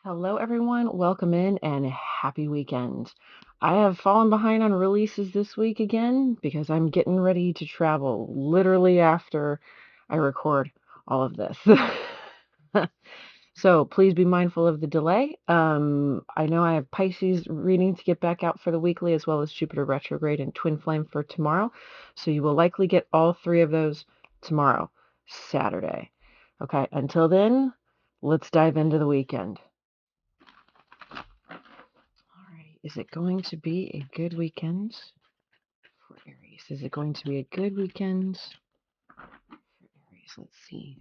Hello, everyone. Welcome in and happy weekend. I have fallen behind on releases this week again because I'm getting ready to travel literally after I record all of this. So please be mindful of the delay. I know I have Pisces reading to get back out for the weekly, as well as Jupiter retrograde and twin flame for tomorrow. So you will likely get all three of those tomorrow, Saturday. Okay, until then, let's dive into the weekend. Alrighty, is it going to be a good weekend for Aries? Is it going to be a good weekend for Aries? Let's see.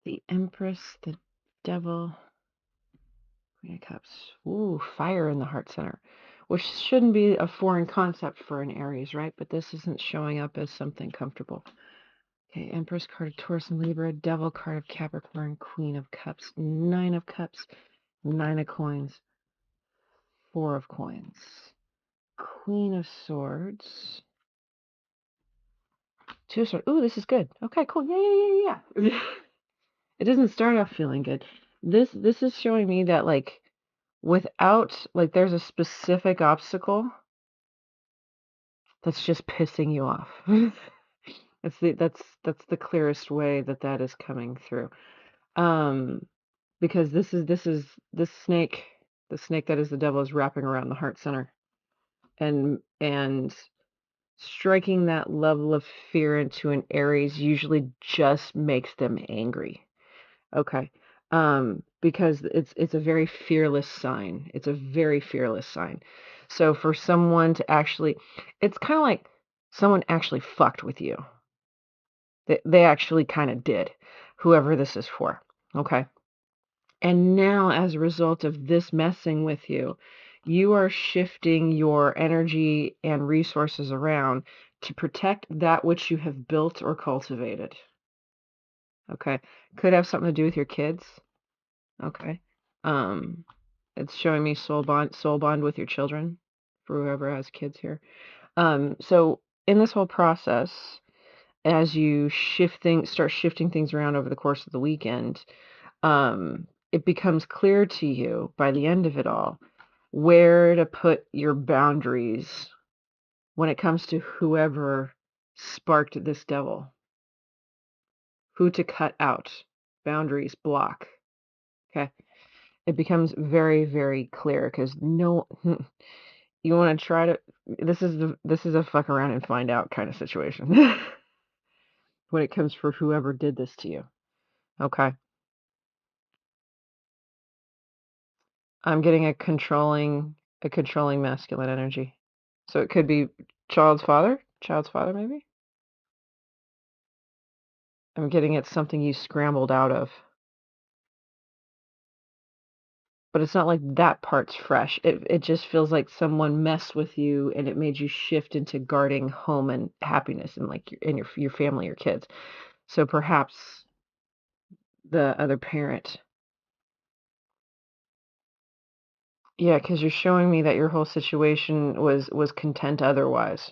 The Empress, the Devil, Queen of Cups. Ooh, fire in the heart center, which shouldn't be a foreign concept for an Aries, right? But this isn't showing up as something comfortable. Okay, Empress card of Taurus and Libra, Devil card of Capricorn, Queen of Cups, Nine of Cups, Nine of Coins, Four of Coins, Queen of Swords, Two of Swords. Ooh, this is good. Okay, cool. Yeah. It doesn't start off feeling good. This is showing me that without there's a specific obstacle that's just pissing you off. That's the clearest way that is coming through. Because this snake, the snake that is the devil, is wrapping around the heart center and striking that level of fear into an Aries usually just makes them angry. Okay. Because it's a very fearless sign. It's a very fearless sign. So for someone to actually, it's kind of like someone actually fucked with you. They actually kind of did, whoever this is for. Okay. And now, as a result of this messing with you, you are shifting your energy and resources around to protect that which you have built or cultivated. Okay. Could have something to do with your kids. Okay. Um, it's showing me soul bond with your children, for whoever has kids here. So in this whole process, as you start shifting things around over the course of the weekend, it becomes clear to you by the end of it all where to put your boundaries when it comes to whoever sparked this devil, who to cut out, boundaries, block. Okay. It becomes very, very clear because no, you want to try to. This is a fuck around and find out kind of situation when it comes for whoever did this to you. Okay, I'm getting a controlling masculine energy, so it could be child's father maybe. I'm getting it's something you scrambled out of. But it's not like that part's fresh. It just feels like someone messed with you and it made you shift into guarding home and happiness and like your family, your kids. So perhaps the other parent. Yeah, because you're showing me that your whole situation was content otherwise.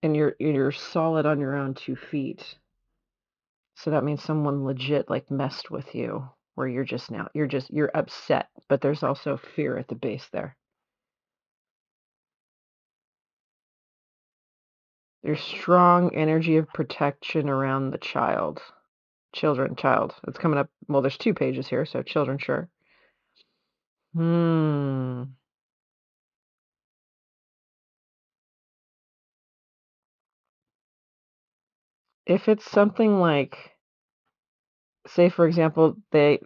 And you're solid on your own 2 feet. So that means someone legit like messed with you where you're upset, but there's also fear at the base there. There's strong energy of protection around the child. Child. It's coming up. Well, there's 2 pages here, so children, sure. Hmm. If it's something like, say, for example, they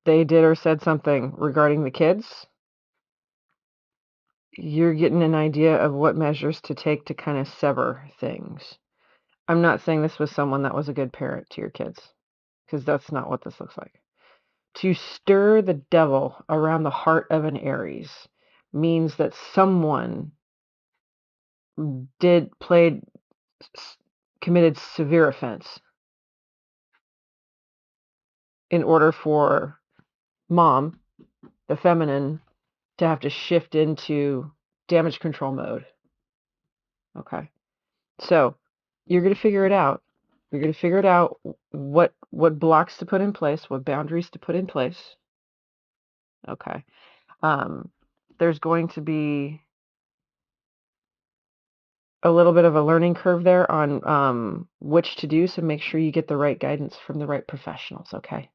did or said something regarding the kids, you're getting an idea of what measures to take to kind of sever things. I'm not saying this was someone that was a good parent to your kids, because that's not what this looks like. To stir the devil around the heart of an Aries means that someone did played committed severe offense in order for mom, the feminine, to have to shift into damage control mode. Okay. So you're going to figure it out. You're going to figure it out what blocks to put in place, what boundaries to put in place. Okay. There's going to be a little bit of a learning curve there on which to do, so make sure you get the right guidance from the right professionals, okay?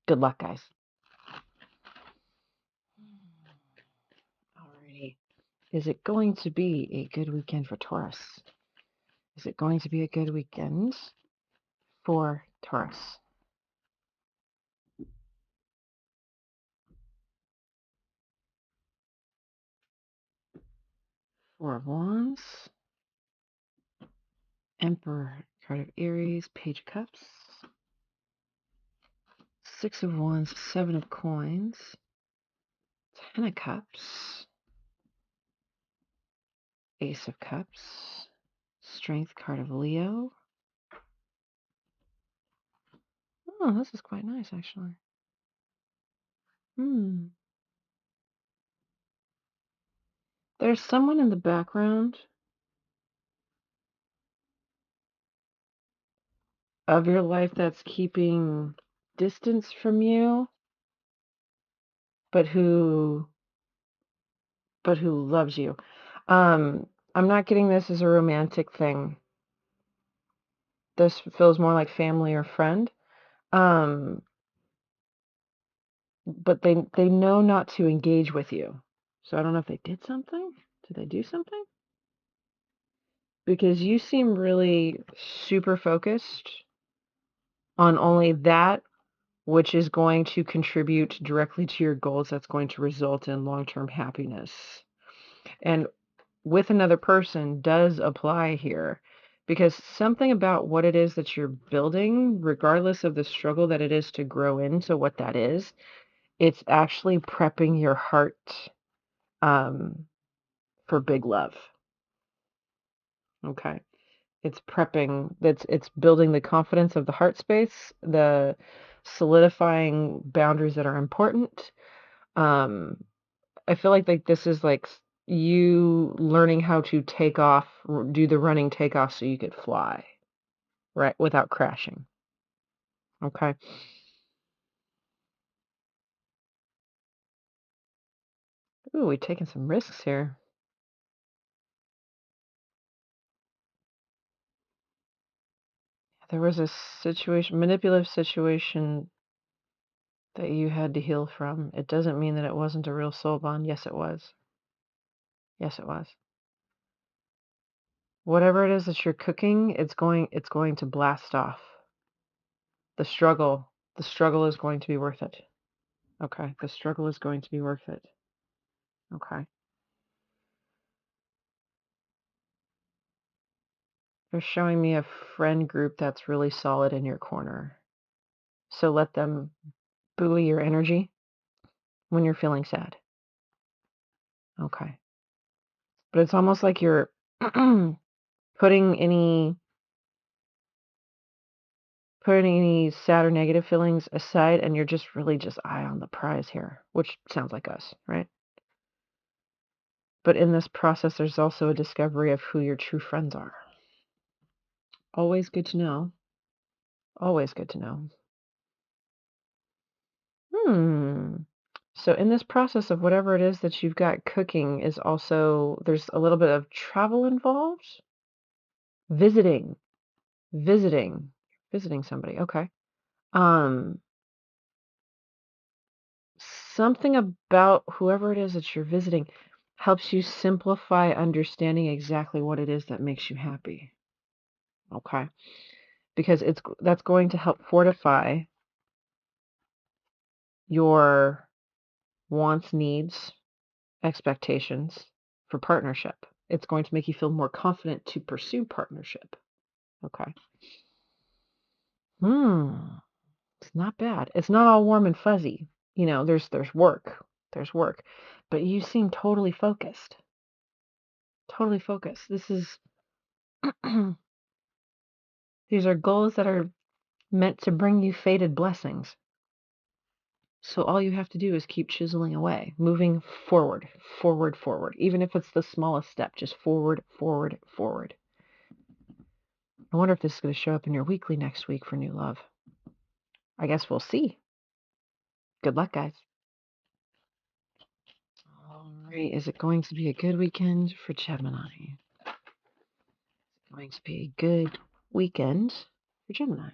Good luck, guys. Alrighty. Is it going to be a good weekend for Taurus? Is it going to be a good weekend for Taurus? Four of Wands, Emperor, card of Aries, Page of Cups, Six of Wands, Seven of Coins, Ten of Cups, Ace of Cups, Strength, card of Leo. Oh, this is quite nice, actually. There's someone in the background of your life that's keeping distance from you, but who loves you. I'm not getting this as a romantic thing. This feels more like family or friend. But they know not to engage with you. So I don't know if they did something. Did they do something? Because you seem really super focused on only that which is going to contribute directly to your goals, that's going to result in long-term happiness. And with another person does apply here, because something about what it is that you're building, regardless of the struggle that it is to grow into what that is, it's actually prepping your heart for big love. Okay. It's prepping, it's building the confidence of the heart space, the solidifying boundaries that are important. I feel like this is like you learning how to take off, do the running takeoff so you could fly, right? Without crashing. Okay. Ooh, we're taking some risks here. There was a situation, manipulative situation that you had to heal from. It doesn't mean that it wasn't a real soul bond. Yes, it was. Yes, it was. Whatever it is that you're cooking, it's going to blast off. The struggle is going to be worth it. Okay. The struggle is going to be worth it. Okay. They're showing me a friend group that's really solid in your corner. So let them buoy your energy when you're feeling sad. Okay. But it's almost like you're putting any sad or negative feelings aside, and you're just really just eye on the prize here, which sounds like us, right? But in this process, there's also a discovery of who your true friends are. Always good to know. Always good to know. So in this process of whatever it is that you've got cooking is also, there's a little bit of travel involved. Visiting. Visiting. Visiting somebody. Okay. Um, Something about whoever it is that you're visiting helps you simplify understanding exactly what it is that makes you happy. Okay. Because that's going to help fortify your wants, needs, expectations for partnership. It's going to make you feel more confident to pursue partnership. Okay. It's not bad. It's not all warm and fuzzy. There's work. There's work. But you seem totally focused. Totally focused. These are goals that are meant to bring you fated blessings. So all you have to do is keep chiseling away, moving forward, forward, forward. Even if it's the smallest step, just forward, forward, forward. I wonder if this is going to show up in your weekly next week for new love. I guess we'll see. Good luck, guys. All right, is it going to be a good weekend for Gemini? Is it going to be a good weekend for Gemini?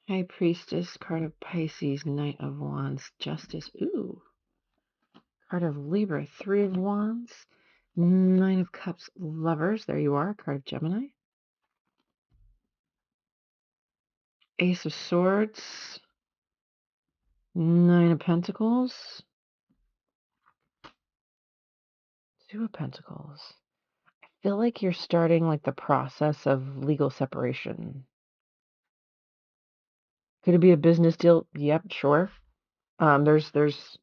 High Priestess, card of Pisces, Knight of Wands, Justice. Ooh. Card of Libra, Three of Wands, Nine of Cups, Lovers. There you are, card of Gemini. Ace of Swords, Nine of Pentacles, Two of Pentacles. I feel like you're starting like the process of legal separation. Could it be a business deal? Yep, sure. There's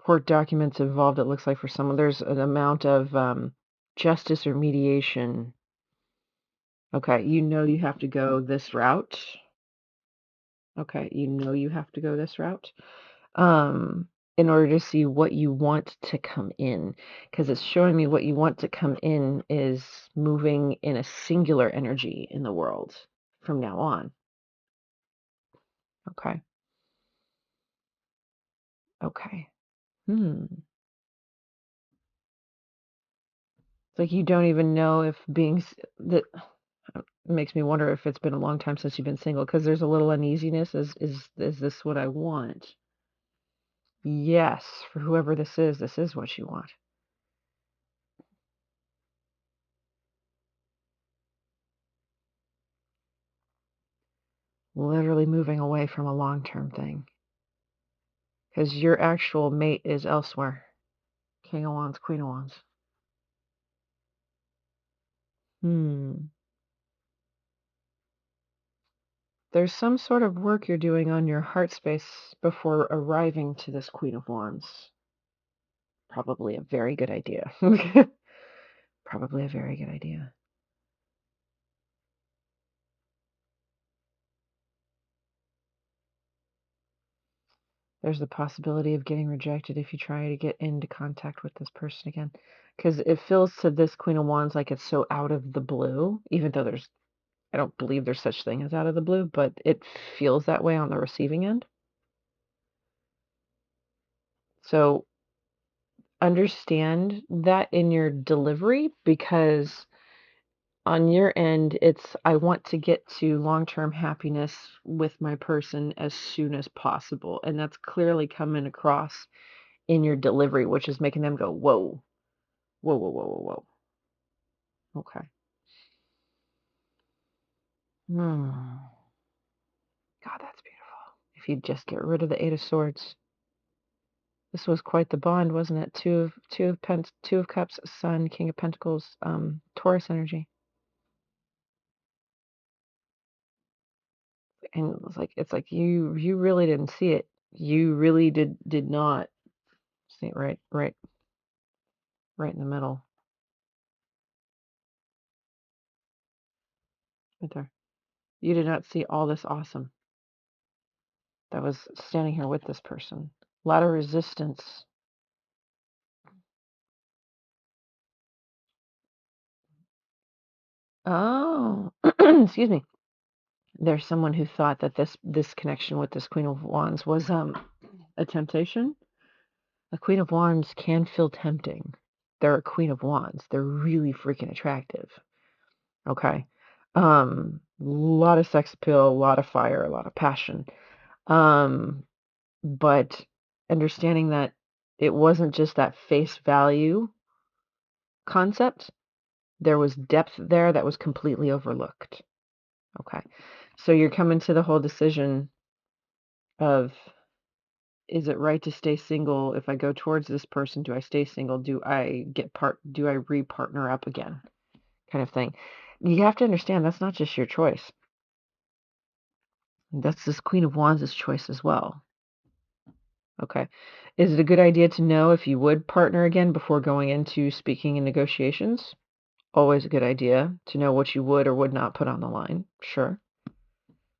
court documents involved. It looks like for someone there's an amount of justice or mediation. Okay, you know you have to go this route. Okay, you know you have to go this route. In order to see what you want to come in, because it's showing me what you want to come in is moving in a singular energy in the world from now on. Okay. Okay. It's like you don't even know if being that makes me wonder if it's been a long time since you've been single, because there's a little uneasiness. Is this what I want? Yes, for whoever this is what you want. Literally moving away from a long-term thing. Because your actual mate is elsewhere. King of Wands, Queen of Wands. There's some sort of work you're doing on your heart space before arriving to this Queen of Wands. Probably a very good idea. Probably a very good idea. There's the possibility of getting rejected if you try to get into contact with this person again. Because it feels to this Queen of Wands like it's so out of the blue, even though I don't believe there's such thing as out of the blue, but it feels that way on the receiving end. So understand that in your delivery, because on your end, it's I want to get to long-term happiness with my person as soon as possible. And that's clearly coming across in your delivery, which is making them go, whoa, whoa, whoa, whoa, whoa, whoa. Okay. God, that's beautiful. If you just get rid of the Eight of Swords. This was quite the bond, wasn't it? Two of Cups, Sun, King of Pentacles, Taurus energy. And it's like you really didn't see it. You really did not see it. Right in the middle. Right there. You did not see all this awesome that was standing here with this person. A lot of resistance. Oh, excuse me. There's someone who thought that this connection with this Queen of Wands was a temptation. A Queen of Wands can feel tempting. They're a Queen of Wands. They're really freaking attractive. Okay. A lot of sex appeal, a lot of fire, a lot of passion. But understanding that it wasn't just that face value concept, there was depth there that was completely overlooked. Okay. So you're coming to the whole decision of, is it right to stay single? If I go towards this person, do I stay single? Do I re-partner up again? Kind of thing. You have to understand that's not just your choice. That's this Queen of Wands' choice as well. Okay. Is it a good idea to know if you would partner again before going into speaking and negotiations? always a good idea to know what you would or would not put on the line, sure.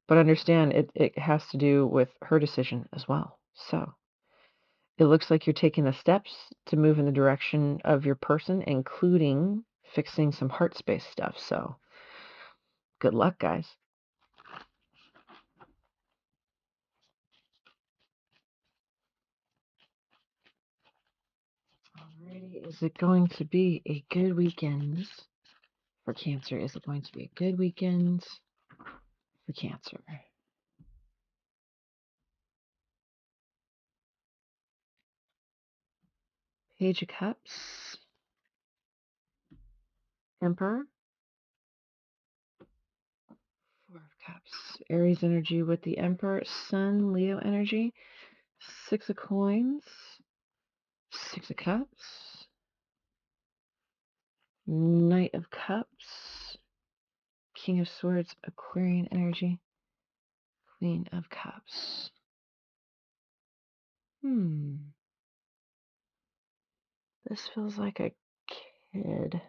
But understand it has to do with her decision as well. So it looks like you're taking the steps to move in the direction of your person, including fixing some heart space stuff. So good luck, guys. Alrighty, is it going to be a good weekend for Cancer? Is it going to be a good weekend for Cancer? Page of Cups, Emperor, Four of Cups, Aries energy with the Emperor, Sun, Leo energy, Six of Coins, Six of Cups, Knight of Cups, King of Swords, Aquarian energy, Queen of Cups. This feels like a kid.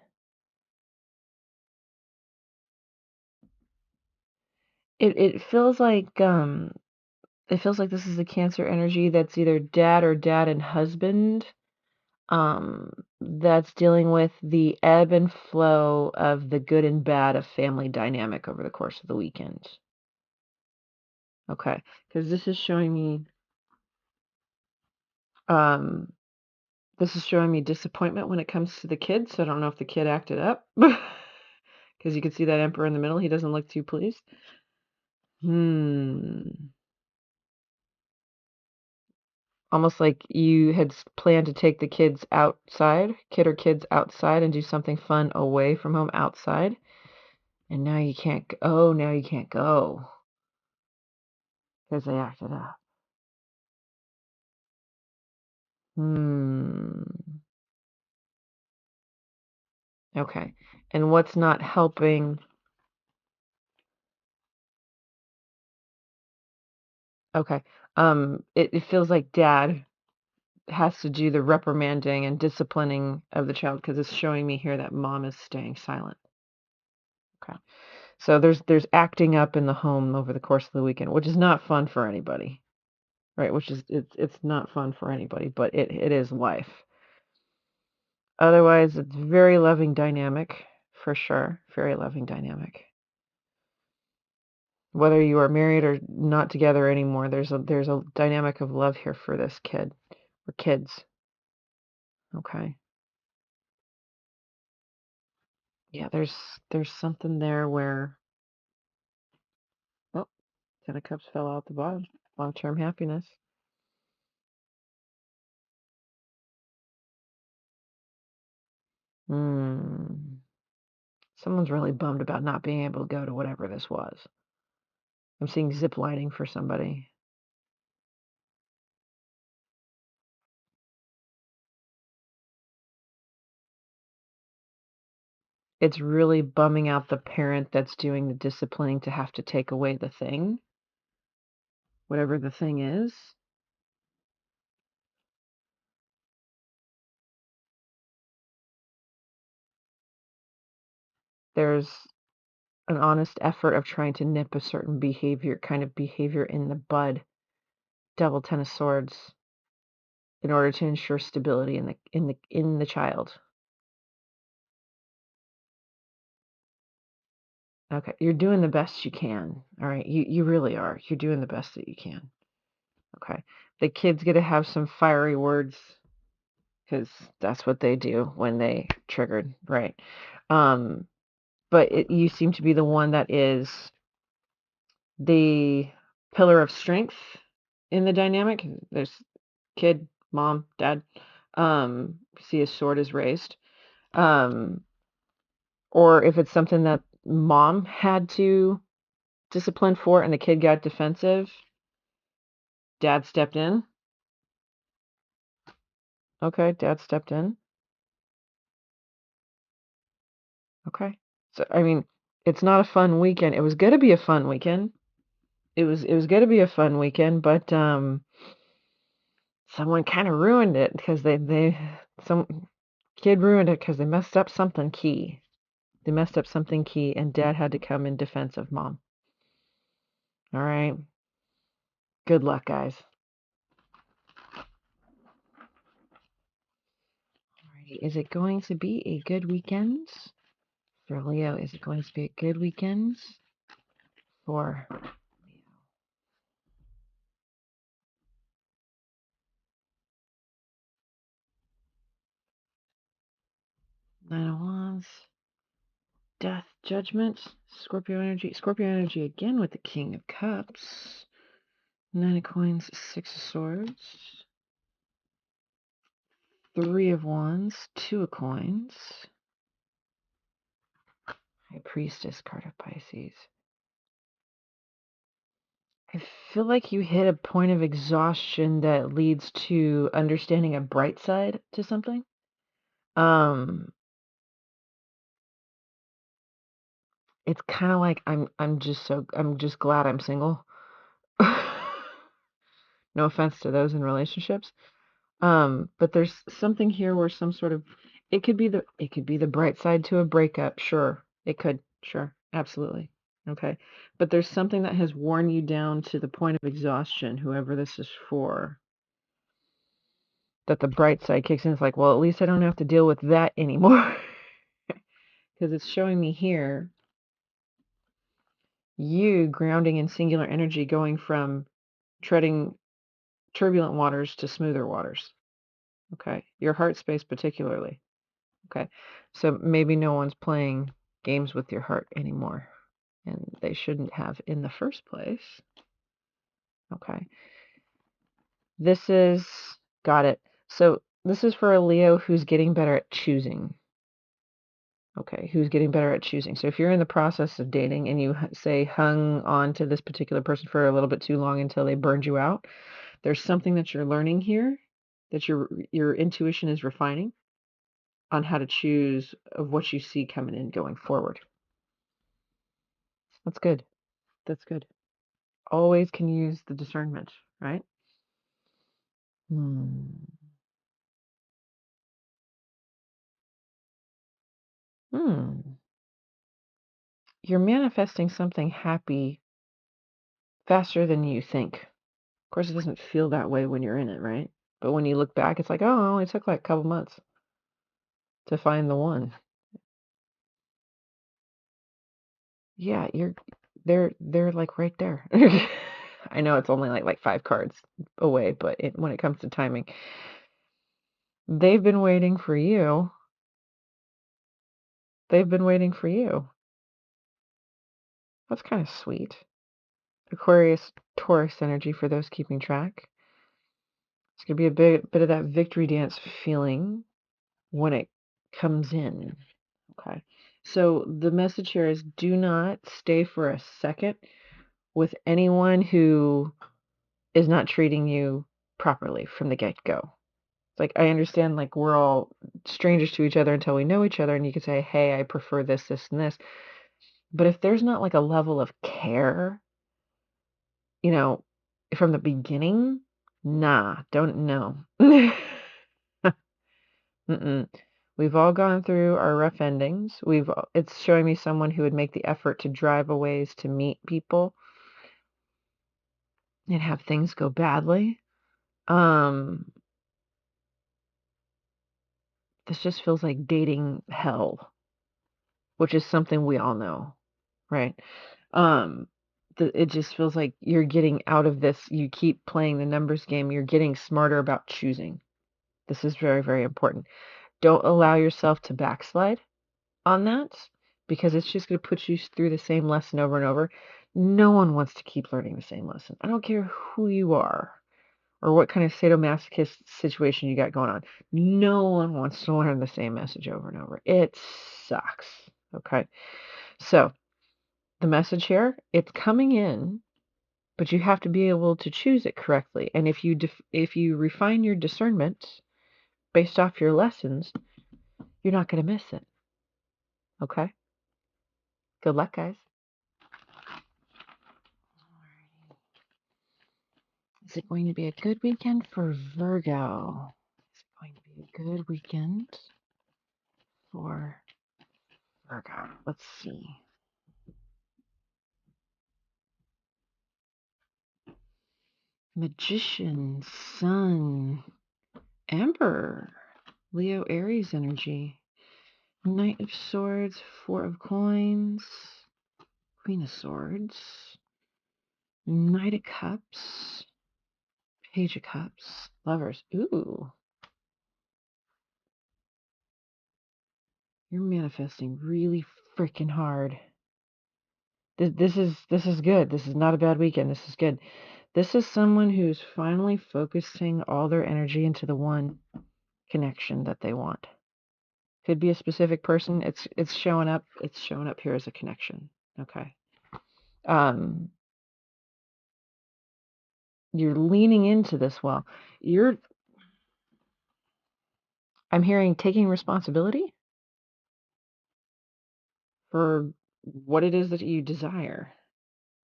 It feels like this is a Cancer energy that's either dad or dad and husband. That's dealing with the ebb and flow of the good and bad of family dynamic over the course of the weekend. Okay, because this is showing me disappointment when it comes to the kid, so I don't know if the kid acted up. Because you can see that Emperor in the middle, he doesn't look too pleased. Almost like you had planned to take the kids outside, kid or kids outside, and do something fun away from home outside. And now you can't go. Oh, now you can't go. Because they acted up. Okay. And what's not helping? Okay. It feels like dad has to do the reprimanding and disciplining of the child because it's showing me here that mom is staying silent. Okay. So there's acting up in the home over the course of the weekend, which is not fun for anybody. Right, which is it's not fun for anybody, but it is life. Otherwise, it's very loving dynamic, for sure. Very loving dynamic. Whether you are married or not together anymore, there's a dynamic of love here for this kid or kids. Okay. Yeah, there's something there where oh, Ten of Cups fell out the bottom. Long-term happiness. Someone's really bummed about not being able to go to whatever this was. I'm seeing zip lining for somebody. It's really bumming out the parent that's doing the disciplining to have to take away the thing, whatever the thing is. There's an honest effort of trying to nip a certain kind of behavior in the bud. Double Ten of Swords, in order to ensure stability in the child. Okay, you're doing the best you can. All right, you really are. You're doing the best that you can. Okay, the kid's gonna have some fiery words because that's what they do when they triggered, right? But you seem to be the one that is the pillar of strength in the dynamic. There's kid, mom, dad. See his sword is raised. Or if it's something that mom had to discipline for and the kid got defensive, dad stepped in. Okay, dad stepped in. Okay. So I mean, it's not a fun weekend. It was going to be a fun weekend. It was going to be a fun weekend, but someone kind of ruined it because some kid ruined it because they messed up something key. They messed up something key, and dad had to come in defense of mom. All right. Good luck, guys. Alrighty. Is it going to be a good weekend for Leo? Is it going to be a good weekend for Leo? Nine of Wands. Death, Judgment, Scorpio energy again with the King of Cups, Nine of Coins, Six of Swords, Three of Wands, Two of Coins, High Priestess, card of Pisces. I feel like you hit a point of exhaustion that leads to understanding a bright side to something. It's kind of like I'm just glad I'm single. No offense to those in relationships. But there's something here where some sort of it could be the bright side to a breakup. Sure. It could. Sure. Absolutely. Okay. But there's something that has worn you down to the point of exhaustion, whoever this is for. That the bright side kicks in. It's like, well, at least I don't have to deal with that anymore. Because it's showing me here you grounding in singular energy, going from treading turbulent waters to smoother waters. Okay. Your heart space particularly. Okay. So maybe no one's playing games with your heart anymore. And they shouldn't have in the first place. Okay. This is, got it. So this is for a Leo who's getting better at choosing. Okay. Who's getting better at choosing. So if you're in the process of dating and you say hung on to this particular person for a little bit too long until they burned you out, there's something that you're learning here that your intuition is refining on how to choose of what you see coming in going forward. That's good. That's good. Always can use the discernment, right? Hmm. Hmm. You're manifesting something happy faster than you think. Of course, it doesn't feel that way when you're in it, right? But when you look back, it's like, oh, it only took like a couple months to find the one. Yeah, they're like right there. I know it's only like 5 cards away, but when it comes to timing, they've been waiting for you. They've been waiting for you. That's kind of sweet. Aquarius, Taurus energy for those keeping track. It's going to be a bit of that victory dance feeling when it comes in. Okay. So the message here is do not stay for a second with anyone who is not treating you properly from the get-go. It's like, I understand, like, we're all strangers to each other until we know each other, and you could say, hey, I prefer this, this, and this. But if there's not like a level of care, you know, from the beginning, nah, don't know. Mm-mm. We've all gone through our rough endings. It's showing me someone who would make the effort to drive a ways to meet people and have things go badly. This just feels like dating hell, which is something we all know, right? Um, it just feels like you're getting out of this. You keep playing the numbers game. You're getting smarter about choosing. This is very, very important. Don't allow yourself to backslide on that because it's just going to put you through the same lesson over and over. No one wants to keep learning the same lesson. I don't care who you are or what kind of sadomasochist situation you got going on. No one wants to learn the same message over and over. It sucks. Okay. So the message here, it's coming in, but you have to be able to choose it correctly. And if you refine your discernment based off your lessons, you're not going to miss it. Okay? Good luck, guys. Is it going to be a good weekend for Virgo? Is it going to be a good weekend for Virgo. Let's see. Magician, Sun, Emperor, Leo, Aries energy. Knight of Swords, Four of Coins, Queen of Swords, Knight of Cups, Page of Cups, Lovers. Ooh. You're manifesting really freaking hard. This is good. This is not a bad weekend. This is good. This is someone who's finally focusing all their energy into the one connection that they want. Could be a specific person. It's showing up. It's showing up here as a connection. Okay. You're leaning into this well. I'm hearing taking responsibility for what it is that you desire.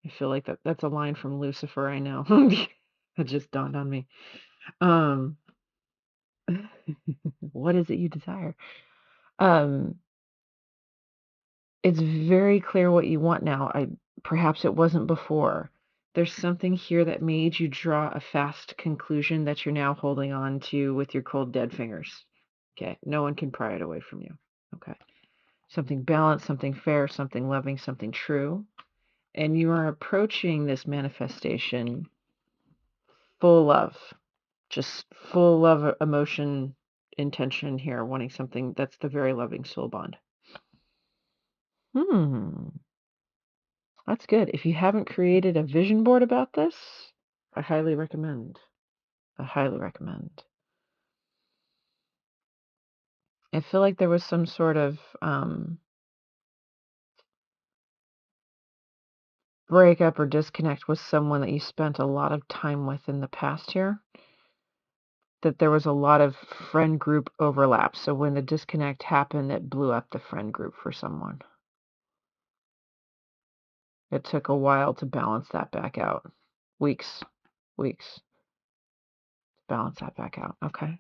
I feel like that's a line from Lucifer, I know. It just dawned on me. What is it you desire? It's very clear what you want now. Perhaps it wasn't before. There's something here that made you draw a fast conclusion that you're now holding on to with your cold dead fingers. Okay, no one can pry it away from you. Okay. Something balanced, something fair, something loving, something true. And you are approaching this manifestation full of, just full of emotion, intention here, wanting something that's the very loving soul bond. That's good. If you haven't created a vision board about this, I highly recommend. I highly recommend. I feel like there was some sort of breakup or disconnect with someone that you spent a lot of time with in the past here. That there was a lot of friend group overlap. So when the disconnect happened, it blew up the friend group for someone. It took a while to balance that back out. Weeks to balance that back out. Okay.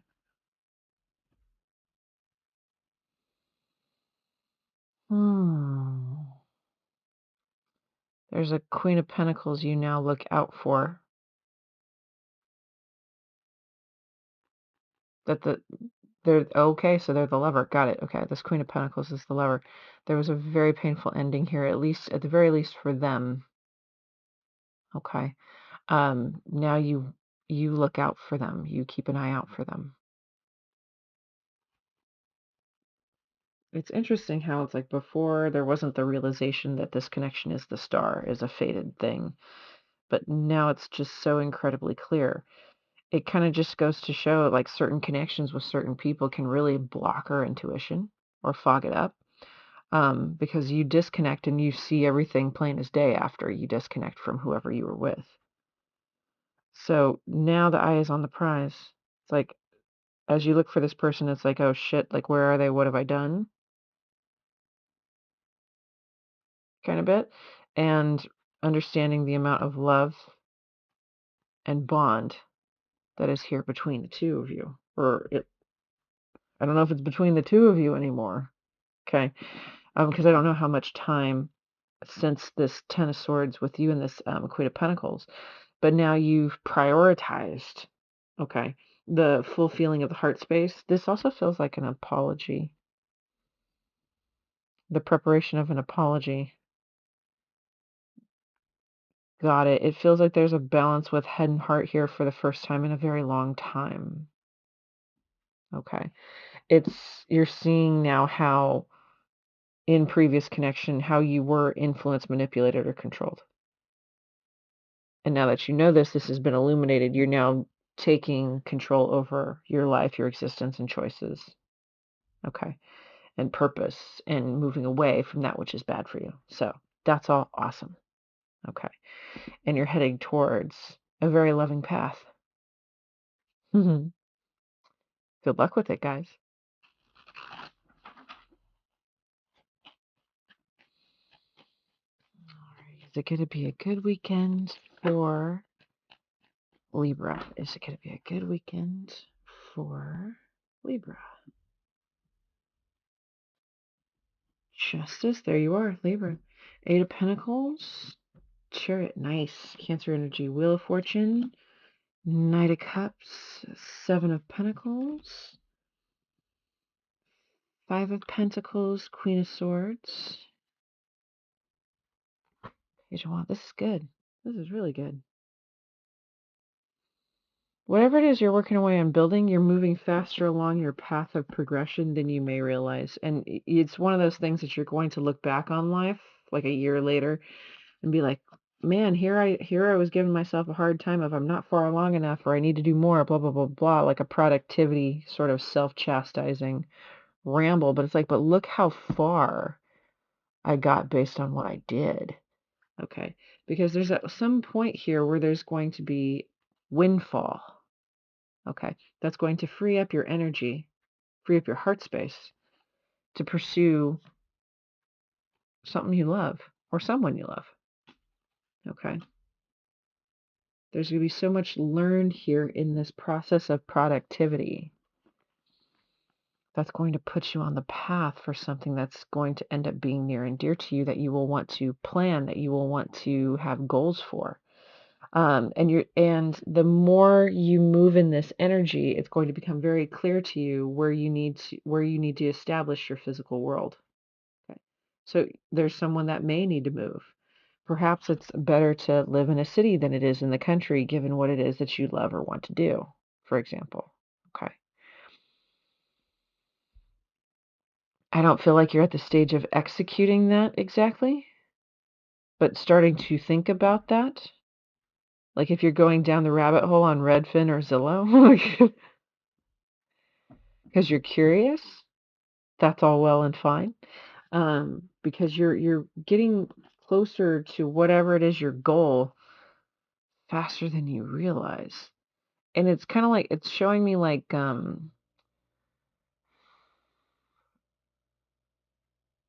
There's a Queen of Pentacles you now look out for. They're okay, so they're the lover. Got it. Okay, this Queen of Pentacles is the lover. There was a very painful ending here, at the very least for them. Okay. Now you look out for them. You keep an eye out for them. It's interesting how it's like before there wasn't the realization that this connection is the star, is a fated thing. But now it's just so incredibly clear. It kind of just goes to show like certain connections with certain people can really block our intuition or fog it up. Because you disconnect and you see everything plain as day after you disconnect from whoever you were with. So now the eye is on the prize. It's like, as you look for this person, it's like, oh shit, like, where are they? What have I done? Kind of bit. And understanding the amount of love and bond that is here between the two of you. I don't know if it's between the two of you anymore. Okay. Because I don't know how much time since this Ten of Swords with you and this Queen of Pentacles, but now you've prioritized, okay, the full feeling of the heart space. This also feels like an apology, the preparation of an apology. Got it. It feels like there's a balance with head and heart here for the first time in a very long time. Okay. You're seeing now how in previous connection, how you were influenced, manipulated, or controlled. And now that you know this has been illuminated, you're now taking control over your life, your existence, and choices. Okay. And purpose and moving away from that which is bad for you. So that's all awesome. Okay. And you're heading towards a very loving path. Good luck with it, guys. Is it going to be a good weekend for Libra? Is it going to be a good weekend for Libra? Justice, there you are, Libra. 8 of Pentacles, Chariot, nice. Cancer energy, Wheel of Fortune, Knight of Cups, 7 of Pentacles, 5 of Pentacles, Queen of Swords, Page of Wands. This is good. This is really good. Whatever it is you're working away on building, you're moving faster along your path of progression than you may realize. And it's one of those things that you're going to look back on life like a year later and be like, man, here I was giving myself a hard time of I'm not far along enough, or I need to do more, blah, blah, blah, blah, like a productivity sort of self-chastising ramble. But it's like, but look how far I got based on what I did. Okay. Because there's at some point here where there's going to be windfall. Okay. That's going to free up your energy, free up your heart space to pursue something you love or someone you love. Okay. There's going to be so much learned here in this process of productivity that's going to put you on the path for something that's going to end up being near and dear to you, that you will want to plan, that you will want to have goals for. And the more you move in this energy, it's going to become very clear to you where you need to establish your physical world. Okay. So there's someone that may need to move. Perhaps it's better to live in a city than it is in the country, given what it is that you love or want to do, for example. Okay. I don't feel like you're at the stage of executing that exactly, but starting to think about that. Like if you're going down the rabbit hole on Redfin or Zillow, because you're curious, that's all well and fine. Because you're getting closer to whatever it is your goal faster than you realize. And it's kind of like, it's showing me like,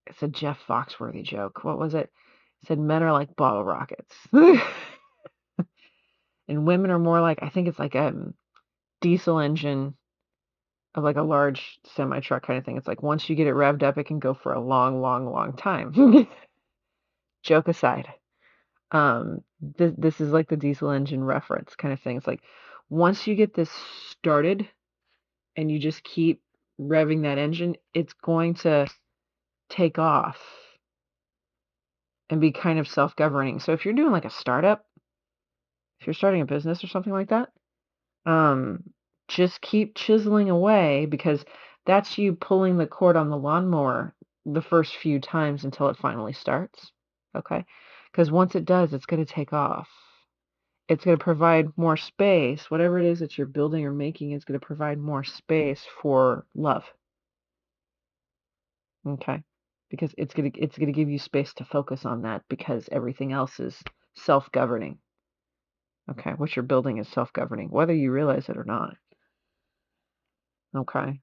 it's a Jeff Foxworthy joke. What was it? It said men are like bottle rockets. And women are more like, I think it's like a diesel engine of like a large semi truck kind of thing. It's like once you get it revved up, it can go for a long, long, long time. Joke aside. This is like the diesel engine reference kind of thing. It's like once you get this started and you just keep revving that engine, it's going to take off and be kind of self-governing. So if you're doing like a startup, if you're starting a business or something like that, just keep chiseling away, because that's you pulling the cord on the lawnmower the first few times until it finally starts. Okay? Because once it does, it's going to take off. It's going to provide more space. Whatever it is that you're building or making is going to provide more space for love. Okay? Because it's going to give you space to focus on that, because everything else is self-governing. Okay? What you're building is self-governing, whether you realize it or not. Okay?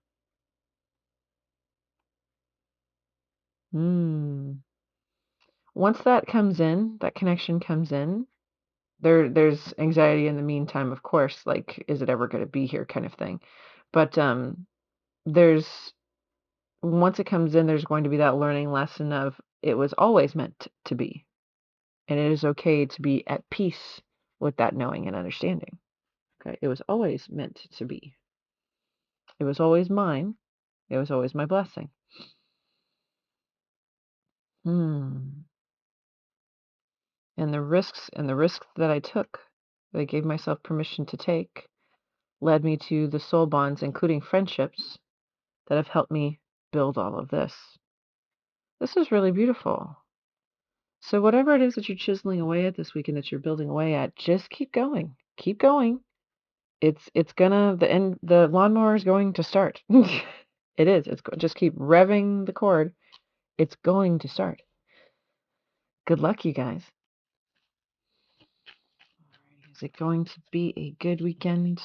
Once that comes in, that connection comes in, there's anxiety in the meantime, of course, like, is it ever going to be here kind of thing. But there's once it comes in, there's going to be that learning lesson of it was always meant to be. And it is okay to be at peace with that knowing and understanding. Okay, it was always meant to be. It was always mine. It was always my blessing. And the risks that I took, that I gave myself permission to take, led me to the soul bonds, including friendships, that have helped me build all of this. This is really beautiful. So whatever it is that you're chiseling away at this weekend, that you're building away at, just keep going. Keep going. It's gonna, the lawnmower is going to start. It is. Just keep revving the cord. It's going to start. Good luck, you guys. Is it going to be a good weekend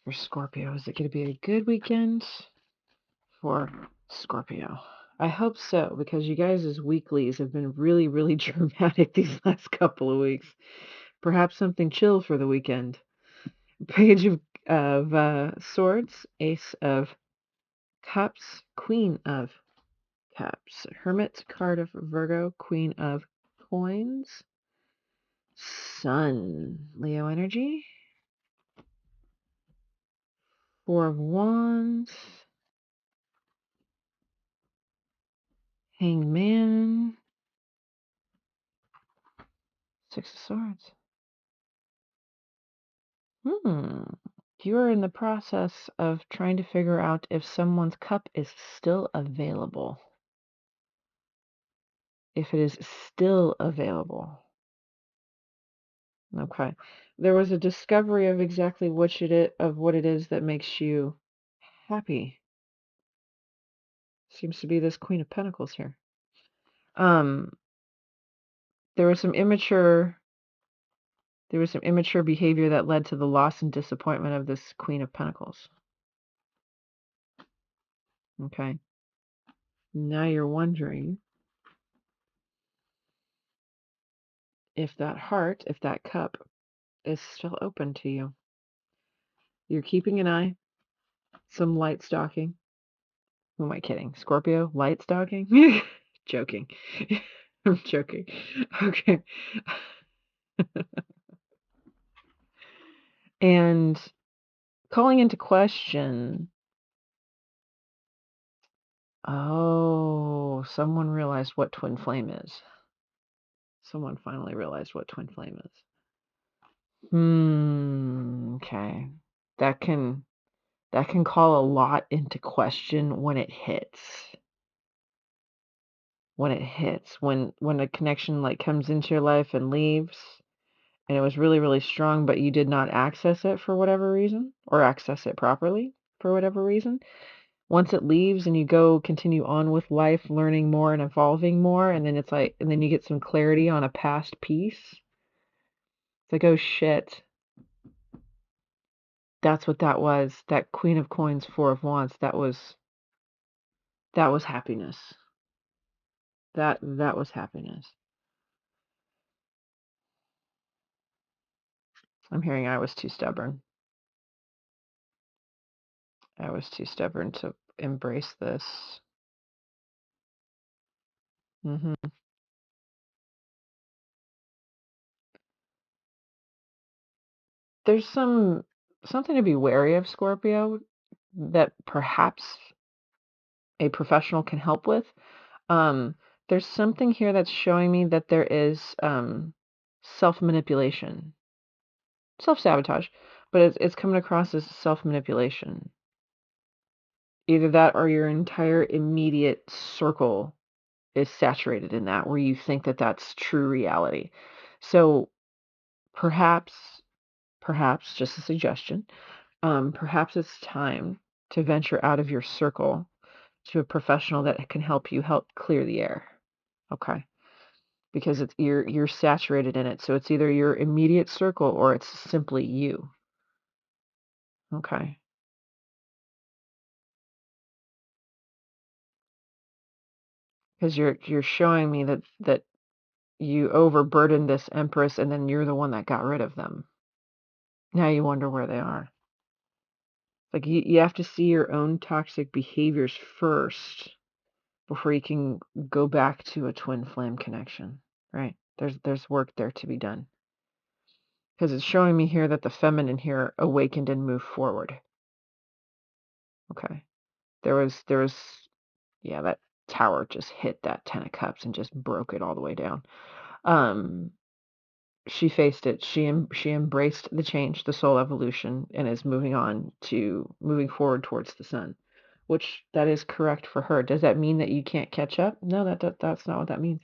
for Scorpio? Is it going to be a good weekend for Scorpio? I hope so, because you guys' weeklies have been really, really dramatic these last couple of weeks. Perhaps something chill for the weekend. Page of Swords, Ace of Cups, Queen of Cups. Hermit, card of Virgo, Queen of Coins. Sun, Leo energy. Four of Wands. Hanged Man. Six of Swords. You are in the process of trying to figure out if someone's cup is still available. If it is still available. Okay. There was a discovery of exactly what it is that makes you happy. Seems to be this Queen of Pentacles here. There was some immature behavior that led to the loss and disappointment of this Queen of Pentacles. Okay. Now you're wondering if that heart, if that cup is still open to you. You're keeping an eye, some light stalking. Who am I kidding? Scorpio? Light stalking? Joking. I'm joking. Okay. And calling into question, oh, someone realized what twin flame is. Someone finally realized what twin flame is. Okay. That can call a lot into question when it hits. When a connection like comes into your life and leaves, and it was really, really strong, but you did not access it for whatever reason, or access it properly for whatever reason. Once it leaves and you go continue on with life, learning more and evolving more, and then you get some clarity on a past piece. It's like, oh shit. That's what that was. That Queen of Coins, Four of Wands, that was happiness. That was happiness. I'm hearing I was too stubborn. I was too stubborn to embrace this. There's something to be wary of, Scorpio, that perhaps a professional can help with. There's something here that's showing me that there is self-manipulation, self-sabotage, but it's coming across as self-manipulation. Either that or your entire immediate circle is saturated in that, where you think that that's true reality. So perhaps, just a suggestion, perhaps it's time to venture out of your circle to a professional that can help clear the air. Okay. Because you're saturated in it. So it's either your immediate circle or it's simply you. Okay. Because you're showing me that you overburdened this Empress and then you're the one that got rid of them. Now you wonder where they are. Like you have to see your own toxic behaviors first before you can go back to a twin flame connection, right? There's work there to be done. Because it's showing me here that the feminine here awakened and moved forward. Okay. There was yeah, that tower just hit that 10 of cups and just broke it all the way down. She faced it. She embraced the change, the soul evolution, and is moving forward towards the sun, which that is correct for her. Does that mean that you can't catch up? No, that's not what that means.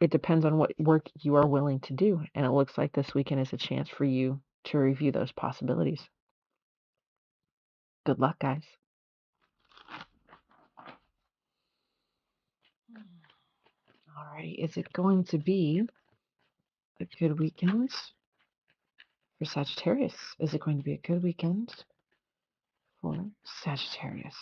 It depends on what work you are willing to do, and it looks like this weekend is a chance for you to review those possibilities. Good luck, guys. Alrighty, is it going to be a good weekend for Sagittarius? Is it going to be a good weekend for Sagittarius?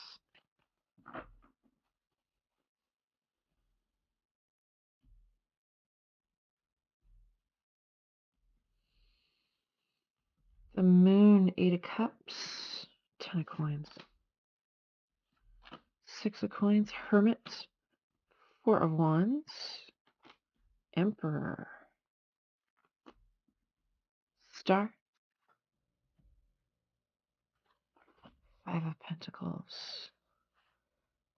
The Moon, 8 of Cups, 10 of Coins, 6 of Coins, Hermit, Four of Wands, Emperor, Star, Five of Pentacles.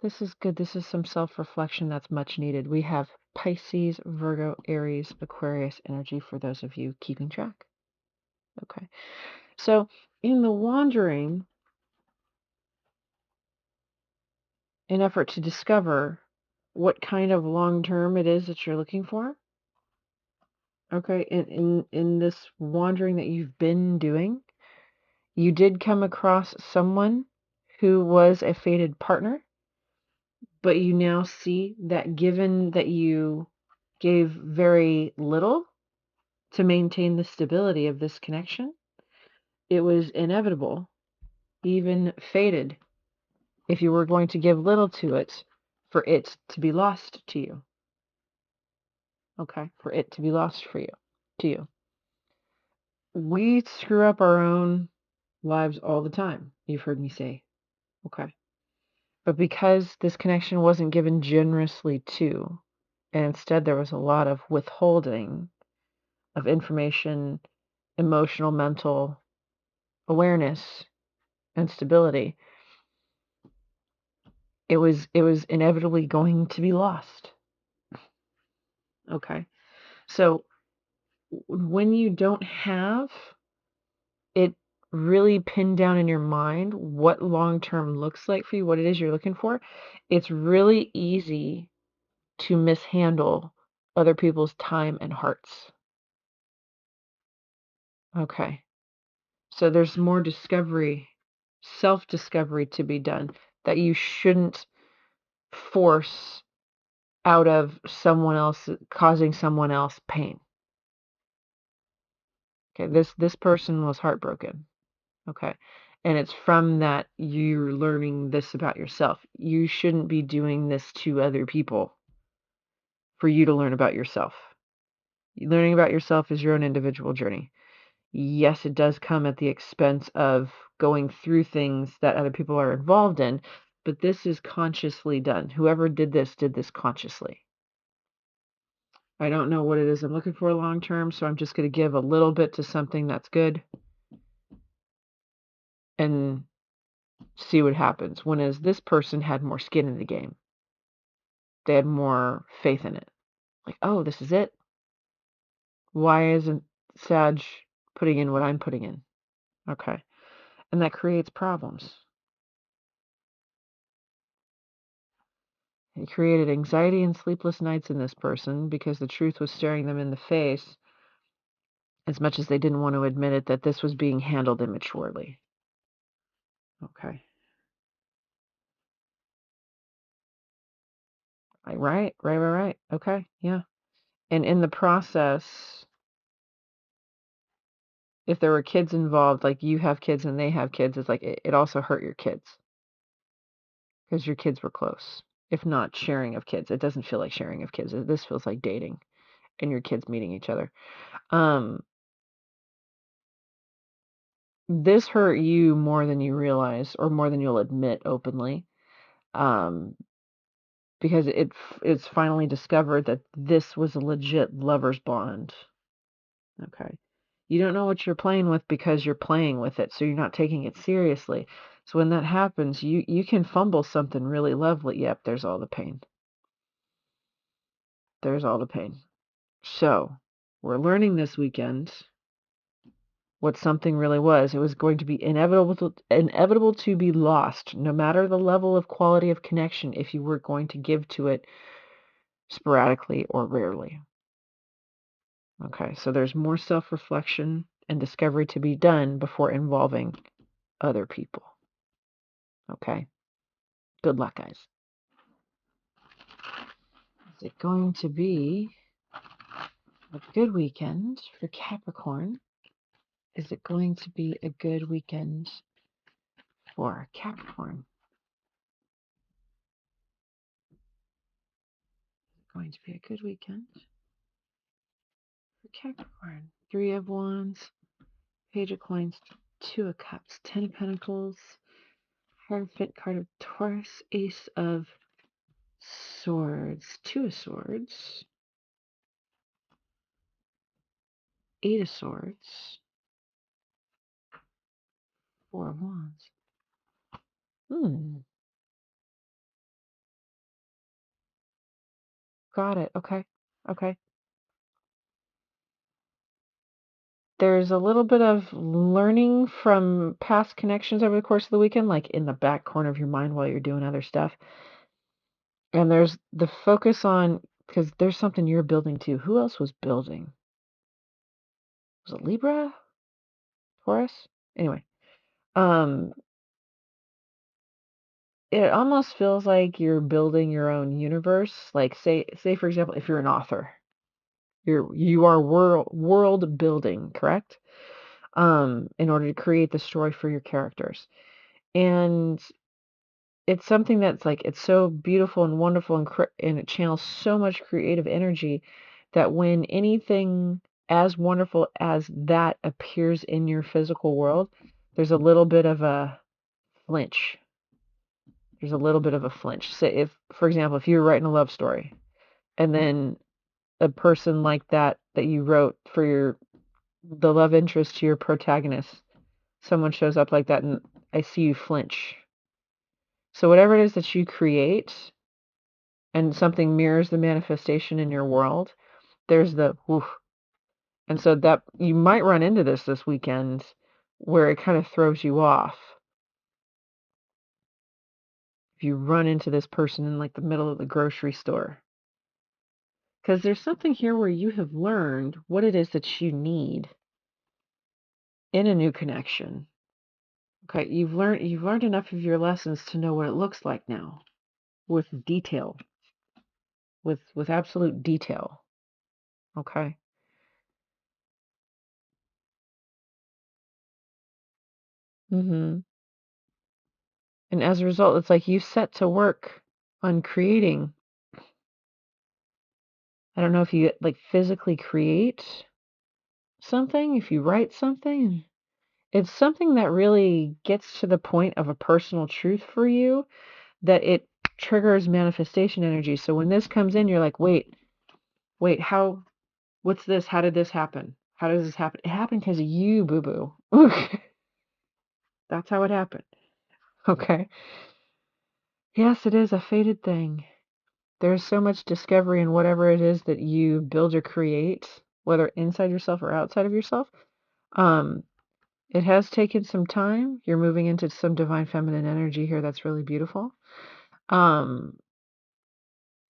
This is good. This is some self-reflection that's much needed. We have Pisces, Virgo, Aries, Aquarius energy for those of you keeping track. Okay. So in the wandering, an effort to discover what kind of long-term it is that you're looking for. Okay. In this wandering that you've been doing, you did come across someone who was a fated partner, but you now see that given that you gave very little to maintain the stability of this connection, it was inevitable, even fated, if you were going to give little to it, for it to be lost to you. Okay, for it to be lost for you, to you. We screw up our own lives all the time, you've heard me say. Okay. But because this connection wasn't given generously to, and instead there was a lot of withholding of information, emotional, mental awareness, and stability, it was inevitably going to be lost. Okay. So when you don't have it really pinned down in your mind what long-term looks like for you, what it is you're looking for, it's really easy to mishandle other people's time and hearts. Okay. So there's more discovery, self-discovery to be done that you shouldn't force out of someone else, causing someone else pain. Okay, this person was heartbroken. Okay. And it's from that you're learning this about yourself. You shouldn't be doing this to other people for you to learn about yourself. Learning about yourself is your own individual journey. Yes, it does come at the expense of going through things that other people are involved in, but this is consciously done. Whoever did this consciously. I don't know what it is I'm looking for long term, so I'm just going to give a little bit to something that's good and see what happens. When is this person had more skin in the game? They had more faith in it. Like, oh, this is it. Why isn't Sag putting in what I'm putting in? Okay. And that creates problems. It created anxiety and sleepless nights in this person because the truth was staring them in the face, as much as they didn't want to admit it, that this was being handled immaturely. Okay. Right. Okay. Yeah. And in the process, if there were kids involved, like you have kids and they have kids, it's like it also hurt your kids because your kids were close. If not sharing of kids, it doesn't feel like sharing of kids. This feels like dating and your kids meeting each other. This hurt you more than you realize, or more than you'll admit openly, um, because it's finally discovered that this was a legit lover's bond. Okay. You don't know what you're playing with because you're playing with it, so you're not taking it seriously. So when that happens, you can fumble something really lovely. Yep, there's all the pain. There's all the pain. So we're learning this weekend what something really was. It was going to be inevitable to be lost, no matter the level of quality of connection, if you were going to give to it sporadically or rarely. Okay, so there's more self-reflection and discovery to be done before involving other people. Okay, good luck, guys. Is it going to be a good weekend for Capricorn? Is it going to be a good weekend for Capricorn? Going to be a good weekend for Capricorn. Three of Wands, Page of Coins, Two of Cups, Ten of Pentacles, Hierophant card of Taurus, Ace of Swords, Two of Swords, Eight of Swords, Four of Wands. Got it. Okay. Okay. There's a little bit of learning from past connections over the course of the weekend, like in the back corner of your mind while you're doing other stuff. And there's the focus on, because there's something you're building too. Who else was building? Was it Libra? Taurus? Anyway, um, it almost feels like you're building your own universe. Like say for example, if you're an author, you are world building, correct? In order to create the story for your characters. And it's something that's like, it's so beautiful and wonderful, and it channels so much creative energy that when anything as wonderful as that appears in your physical world, there's a little bit of a flinch. There's a little bit of a flinch. Say if, for example, if you were writing a love story and then a person like that you wrote for the love interest to your protagonist, someone shows up like that and I see you flinch. So whatever it is that you create and something mirrors the manifestation in your world, there's the woof. And so that you might run into this weekend where it kind of throws you off. If you run into this person in like the middle of the grocery store. Because there's something here where you have learned what it is that you need in a new connection. Okay, you've learned enough of your lessons to know what it looks like now with detail, with absolute detail. Okay. And as a result, it's like you set to work on creating. I don't know if you like physically create something, if you write something. It's something that really gets to the point of a personal truth for you, that it triggers manifestation energy. So when this comes in, you're like, wait, what's this? How did this happen? How does this happen? It happened because of you, boo boo. That's how it happened. Okay. Yes, it is a fated thing. There's so much discovery in whatever it is that you build or create, whether inside yourself or outside of yourself. Um, it has taken some time. You're moving into some divine feminine energy here that's really beautiful. Um,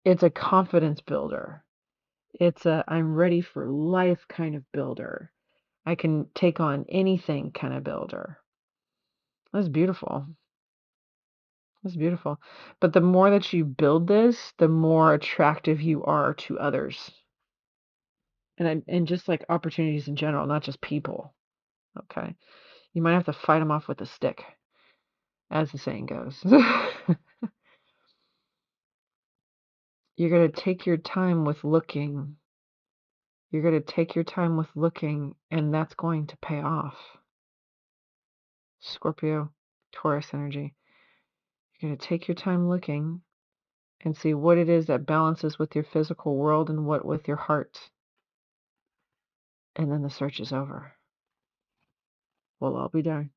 it's a confidence builder. It's a I'm ready for life kind of builder. I can take on anything kind of builder. That's beautiful. That's beautiful. But the more that you build this, the more attractive you are to others. And just like opportunities in general, not just people. Okay. You might have to fight them off with a stick, as the saying goes. You're going to take your time with looking. You're going to take your time with looking, and that's going to pay off. Scorpio, Taurus energy. You're going to take your time looking and see what it is that balances with your physical world and what with your heart. And then the search is over. We'll all be darned.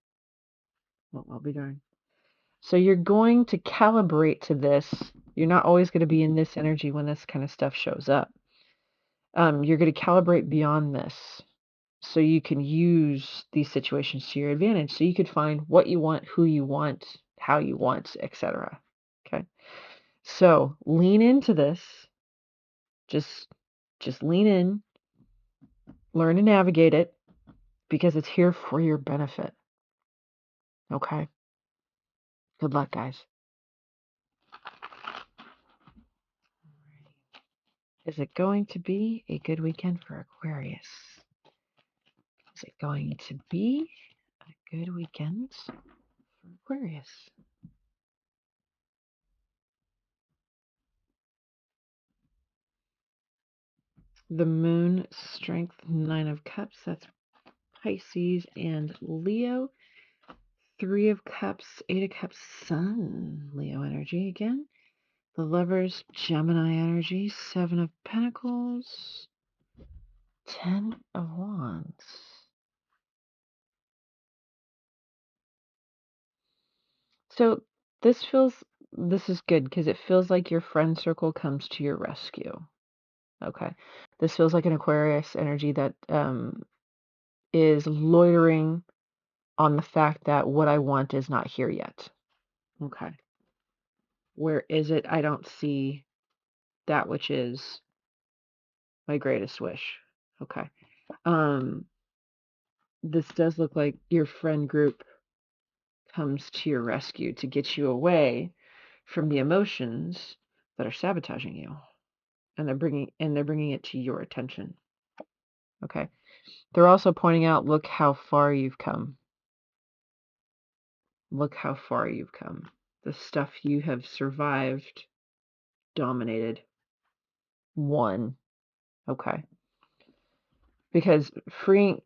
We'll all be darned. So you're going to calibrate to this. You're not always going to be in this energy when this kind of stuff shows up. You're going to calibrate beyond this so you can use these situations to your advantage. So you could find what you want, who you want, how you want, etc. Okay. So lean into this. Just lean in, learn to navigate it because it's here for your benefit. Okay. Good luck, guys. Is it going to be a good weekend for Aquarius? Is it going to be a good weekend for Aquarius? The moon, strength, 9 of cups. That's Pisces and Leo. 3 of cups, 8 of cups, sun, Leo energy again. The Lovers, Gemini energy, 7 of Pentacles, 10 of Wands. So this is good because it feels like your friend circle comes to your rescue. Okay. This feels like an Aquarius energy that is loitering on the fact that what I want is not here yet. Okay. Where is it? I don't see that which is my greatest wish. Okay. This does look like your friend group comes to your rescue to get you away from the emotions that are sabotaging you, and they're bringing it to your attention. Okay. They're also pointing out, look how far you've come. Look how far you've come. The stuff you have survived, dominated, won. Okay. Because freeing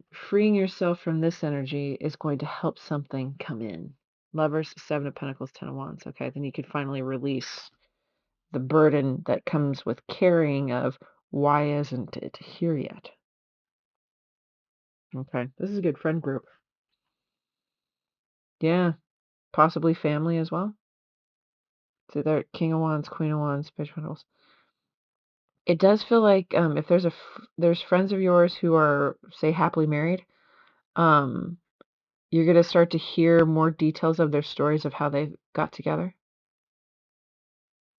yourself from this energy is going to help something come in. Lovers, 7 of Pentacles, 10 of Wands. Okay, then you can finally release the burden that comes with carrying of why isn't it here yet? Okay, this is a good friend group. Yeah, possibly family as well. So they're King of Wands, Queen of Wands, Page of Pentacles. It does feel like if there's friends of yours who are, say, happily married, um, you're going to start to hear more details of their stories of how they got together.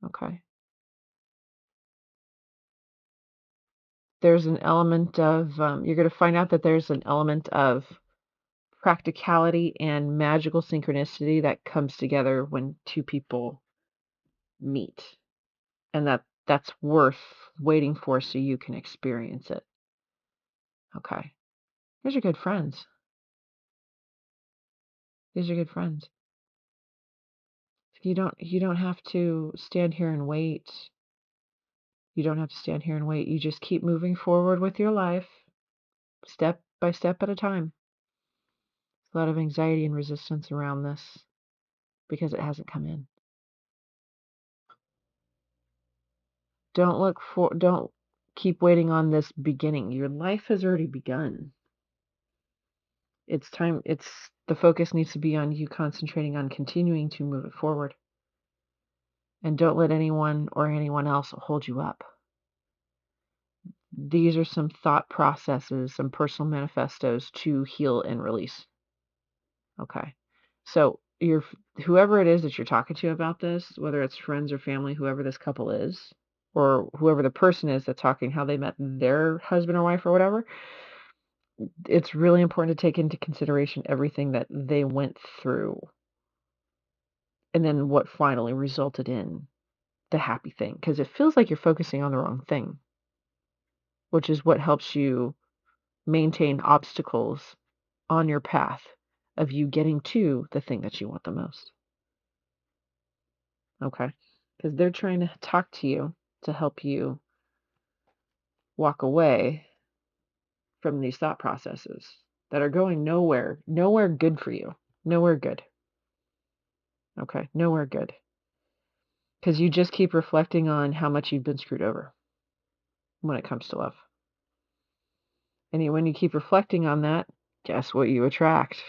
Okay. There's an element of, you're going to find out that there's an element of practicality and magical synchronicity that comes together when two people meet. And that's worth waiting for so you can experience it. Okay. These are good friends. These are good friends. You don't have to stand here and wait. You don't have to stand here and wait. You just keep moving forward with your life, step by step at a time. A lot of anxiety and resistance around this because it hasn't come in. Don't keep waiting on this beginning. Your life has already begun. It's time, the focus needs to be on you concentrating on continuing to move it forward. And don't let anyone or anyone else hold you up. These are some thought processes, some personal manifestos to heal and release. Okay. So whoever it is that you're talking to about this, whether it's friends or family, whoever this couple is, or whoever the person is that's talking how they met their husband or wife or whatever, it's really important to take into consideration everything that they went through and then what finally resulted in the happy thing. Because it feels like you're focusing on the wrong thing, which is what helps you maintain obstacles on your path of you getting to the thing that you want the most. Okay? Because they're trying to talk to you to help you walk away from these thought processes that are going nowhere good for you. Nowhere good. Okay? Nowhere good. Because you just keep reflecting on how much you've been screwed over when it comes to love. And when you keep reflecting on that, guess what you attract?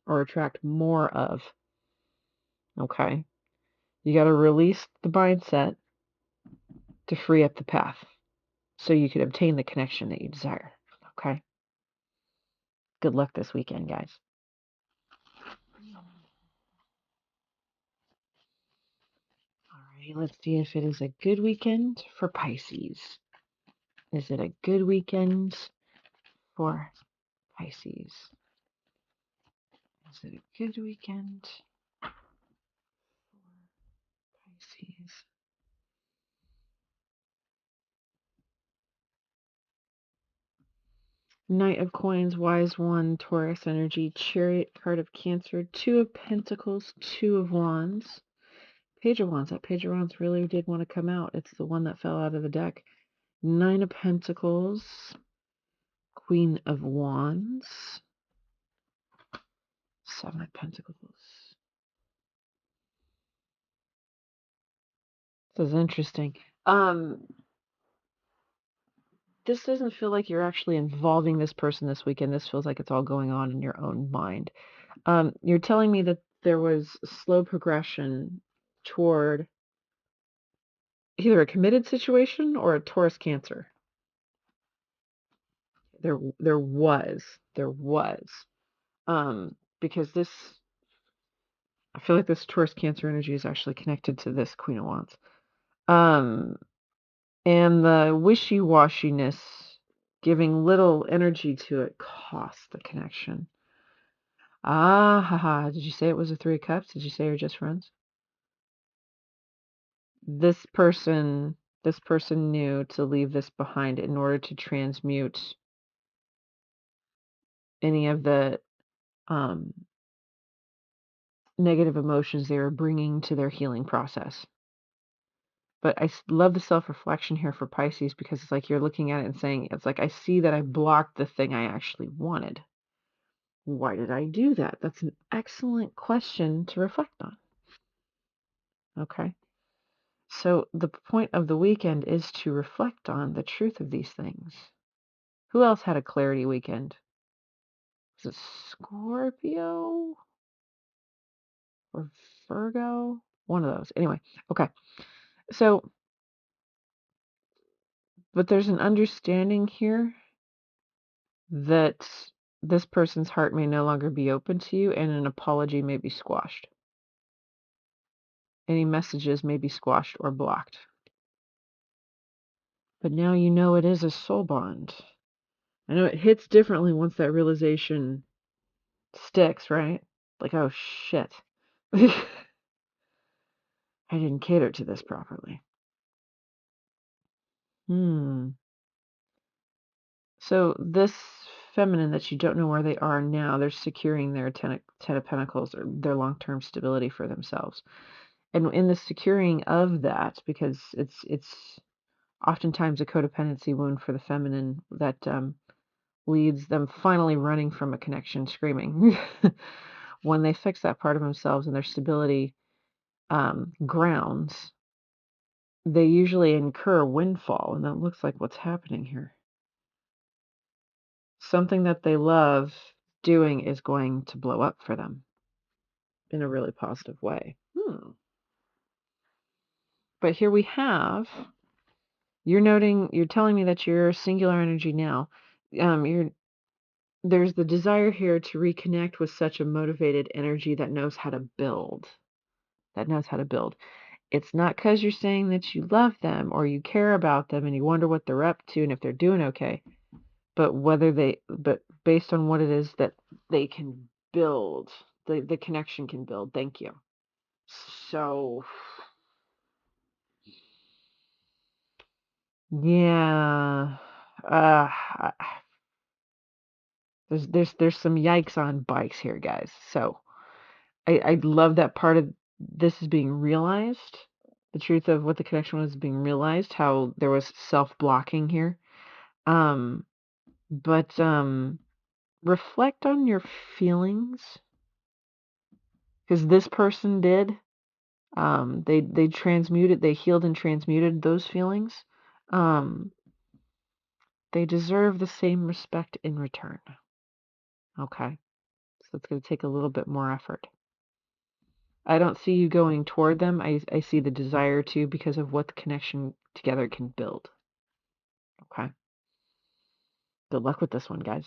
Or attract more of. Okay? You got to release the mindset to free up the path so you can obtain the connection that you desire. Okay? Good luck this weekend, guys. Alright, let's see if it is a good weekend for Pisces. Is it a good weekend for Pisces? Is it a good weekend for Pisces? Knight of Coins, Wise One, Taurus energy, Chariot, card of Cancer, 2 of Pentacles, 2 of Wands, Page of Wands. That Page of Wands really did want to come out. It's the one that fell out of the deck. 9 of Pentacles, Queen of Wands, 7 of Pentacles, This is interesting. This doesn't feel like you're actually involving this person this weekend. This feels like it's all going on in your own mind. You're telling me that there was slow progression toward either a committed situation or a Taurus Cancer. There was. Because this, I feel like this Taurus Cancer energy is actually connected to this Queen of Wands. And the wishy-washiness, giving little energy to it, cost the connection. Ah, haha. Did you say it was a Three of Cups? Did you say you're just friends? This person knew to leave this behind in order to transmute any of the negative emotions they were bringing to their healing process. But I love the self-reflection here for Pisces, because it's like you're looking at it and saying, it's like, I see that I blocked the thing I actually wanted. Why did I do that? That's an excellent question to reflect on. Okay. So the point of the weekend is to reflect on the truth of these things. Who else had a clarity weekend? Was it Scorpio or Virgo? One of those. Anyway, okay. So, but there's an understanding here that this person's heart may no longer be open to you, and an apology may be squashed. Any messages may be squashed or blocked. But now you know it is a soul bond. I know it hits differently once that realization sticks, right? Like, oh shit. I didn't cater to this properly. So this feminine that you don't know where they are now, they're securing their ten of Pentacles, or their long-term stability for themselves. And in the securing of that, because it's oftentimes a codependency wound for the feminine that leads them finally running from a connection, screaming. When they fix that part of themselves and their stability grounds, they usually incur a windfall, and that looks like what's happening here. Something that they love doing is going to blow up for them in a really positive way. But here we have, you're telling me that you're singular energy now. There's the desire here to reconnect with such a motivated energy that knows how to build. It's not because you're saying that you love them or you care about them and you wonder what they're up to and if they're doing okay, but based on what it is that they can build, the connection can build. Thank you. So, yeah, uh, there's some yikes on bikes here, guys. So I love that part of this is being realized. The truth of what the connection was being realized, how there was self-blocking here. But reflect on your feelings, because this person did. They transmuted, they healed and transmuted those feelings. They deserve the same respect in return. Okay, so it's going to take a little bit more effort. I don't see you going toward them. I see the desire to, because of what the connection together can build. Okay. Good luck with this one, guys.